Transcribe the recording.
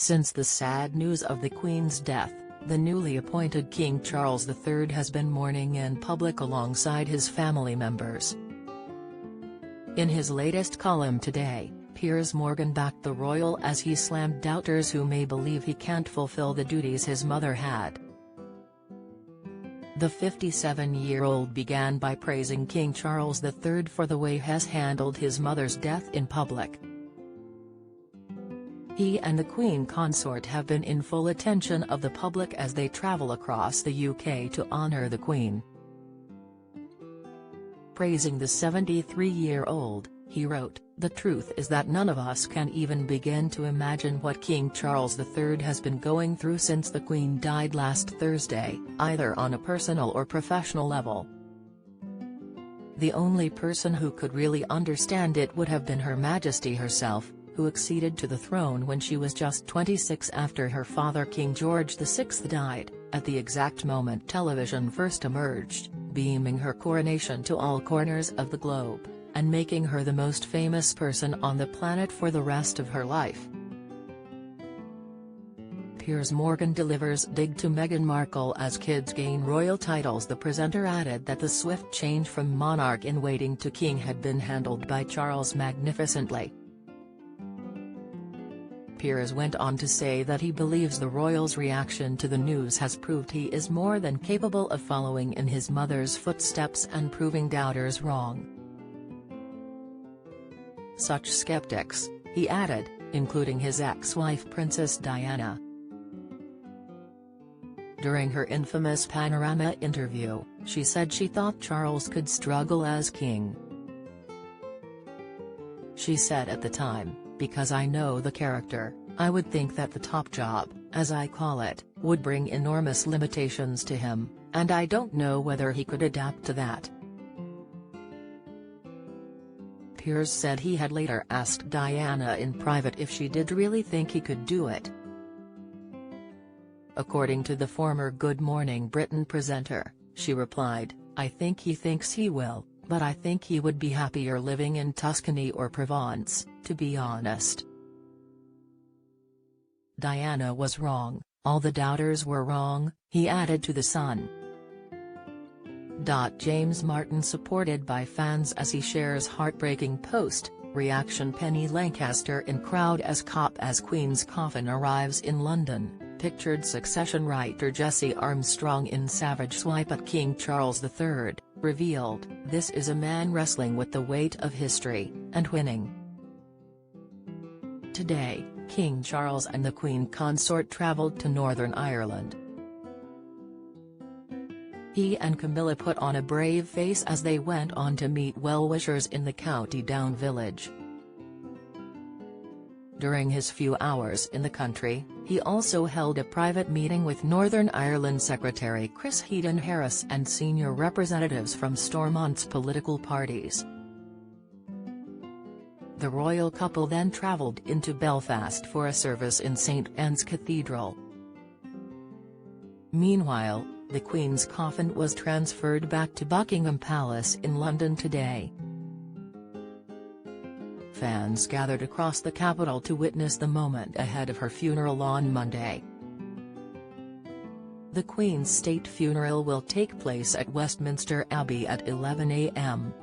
Since the sad news of the Queen's death, the newly appointed King Charles III has been mourning in public alongside his family members. In his latest column today, Piers Morgan backed the royal as he slammed doubters who may believe he can't fulfill the duties his mother had. The 57-year-old began by praising King Charles III for the way he has handled his mother's death in public. He and the Queen consort have been in full attention of the public as they travel across the UK to honour the Queen. Praising the 73-year-old, he wrote, "The truth is that none of us can even begin to imagine what King Charles III has been going through since the Queen died last Thursday, either on a personal or professional level. The only person who could really understand it would have been Her Majesty herself, who acceded to the throne when she was just 26 after her father King George VI died, at the exact moment television first emerged, beaming her coronation to all corners of the globe, and making her the most famous person on the planet for the rest of her life." Piers Morgan delivers dig to Meghan Markle as kids gain royal titles. The presenter added that the swift change from monarch-in-waiting to king had been handled by Charles magnificently. Piers went on to say that he believes the royals' reaction to the news has proved he is more than capable of following in his mother's footsteps and proving doubters wrong. Such skeptics, he added, including his ex-wife Princess Diana. During her infamous Panorama interview, she said she thought Charles could struggle as king. She said at the time, "Because I know the character, I would think that the top job, as I call it, would bring enormous limitations to him, and I don't know whether he could adapt to that." Piers said he had later asked Diana in private if she did really think he could do it. According to the former Good Morning Britain presenter, she replied, "I think he thinks he will, but I think he would be happier living in Tuscany or Provence, to be honest." Diana was wrong, all the doubters were wrong, he added to The Sun. James Martin supported by fans as he shares heartbreaking post, reaction. Penny Lancaster in crowd as cop as Queen's coffin arrives in London, pictured Succession writer Jesse Armstrong in savage swipe at King Charles III, revealed, "This is a man wrestling with the weight of history, and winning." Today, King Charles and the Queen consort travelled to Northern Ireland. He and Camilla put on a brave face as they went on to meet well-wishers in the County Down village. During his few hours in the country, he also held a private meeting with Northern Ireland Secretary Chris Heaton-Harris and senior representatives from Stormont's political parties. The royal couple then travelled into Belfast for a service in St Anne's Cathedral. Meanwhile, the Queen's coffin was transferred back to Buckingham Palace in London today. Fans gathered across the capital to witness the moment ahead of her funeral on Monday. The Queen's state funeral will take place at Westminster Abbey at 11 a.m.